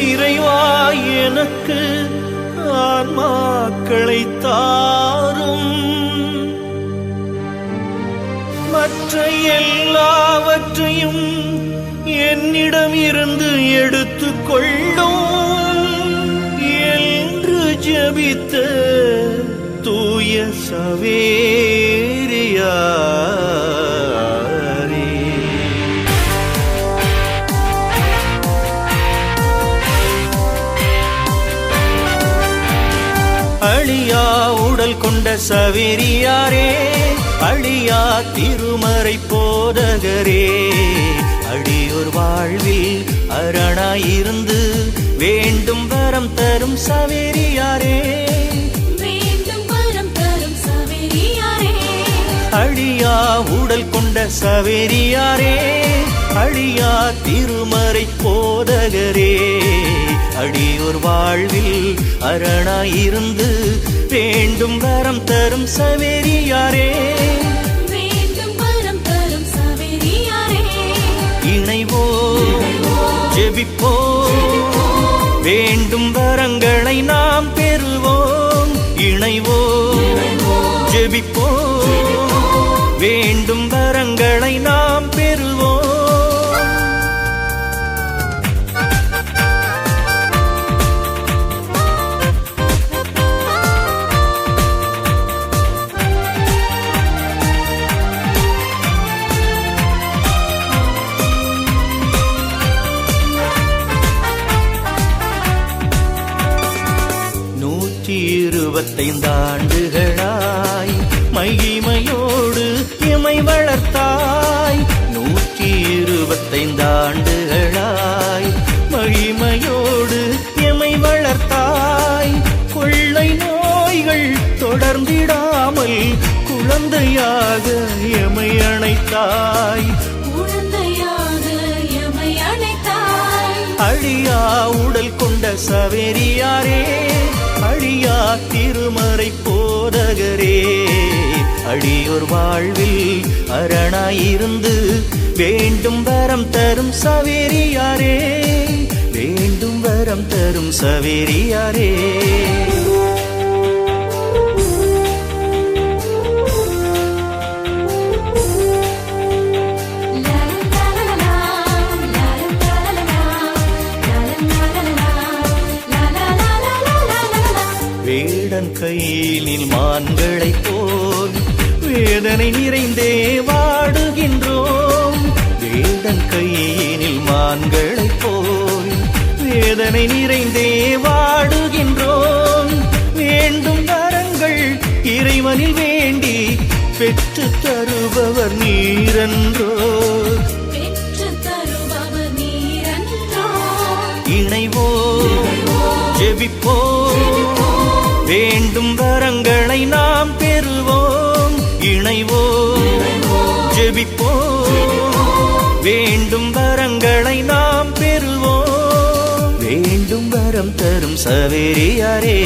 இறைவா எனக்கு ஆன்மாக்களை தாரும், மற்ற எல்லாவற்றையும் என்னிடம் இருந்து எடுத்துக்கொள்ளும் என்று ஜெபித்த தூய சவேரியாரே. அழியா உடல் கொண்ட சவேரியாரே, அழியா திருமறை போதகரே, அடியோர் வாழ்வில் அரணாயிருந்து வேண்டும் வரம் தரும் சவேரியாரே, வேண்டும் வரம் தரும் சவேரியாரே. அழியா உடல் கொண்ட சவேரியாரே, அழியா திருமறை போதகரே, அடியோர் வாழ்வில் அரணாயிருந்து வேண்டும் வரம் தரும் சவேரியாரே, வேண்டும் வரம் தரும் சவேரியாரே. இணைவோம் ஜெபிப்போம், வேண்டும் வரங்களை நாம் பெறுவோம். இணைவோம் ஜெபிப்போம், வேண்டும் வரங்களை நாம் பெறுவோம். ஆண்டுகளாய் மகிமையோடு எமை வளர்த்தாய். 125 ஆண்டுகளாய் மகிமையோடு எமை வளர்த்தாய். கொள்ளை நோய்கள் தொடர்ந்திடாமல் குழந்தையாக எமை அணைத்தாய். அழியா உடல் கொண்ட சவேரியாரே, அழியா திருமறை போதகரே, அடியோர் வாழ்வில் அரணாயிருந்து வேண்டும் வரம் தரும் சவேரியாரே, வேண்டும் வரம் தரும் சவேரியாரே. வேடன் கையினில் மான்களைப் போல் வேதனை நிறைந்தே வாடுகின்றோம். வேடன் கையினில் மான்களைப் போல் வேதனை நிறைந்தே வாடுகின்றோம். வேண்டும் வரங்கள் இறைவனில் வேண்டி பெற்று தருபவர் நீரன்றோ, இணைவோம் ஜெபிப்போம், வேண்டும் வரங்களை நாம் பெறுவோம். இணைவோம் ஜெபிப்போம், வேண்டும் வரங்களை நாம் பெறுவோம். வேண்டும் வரம் தரும் சவேரியாரே.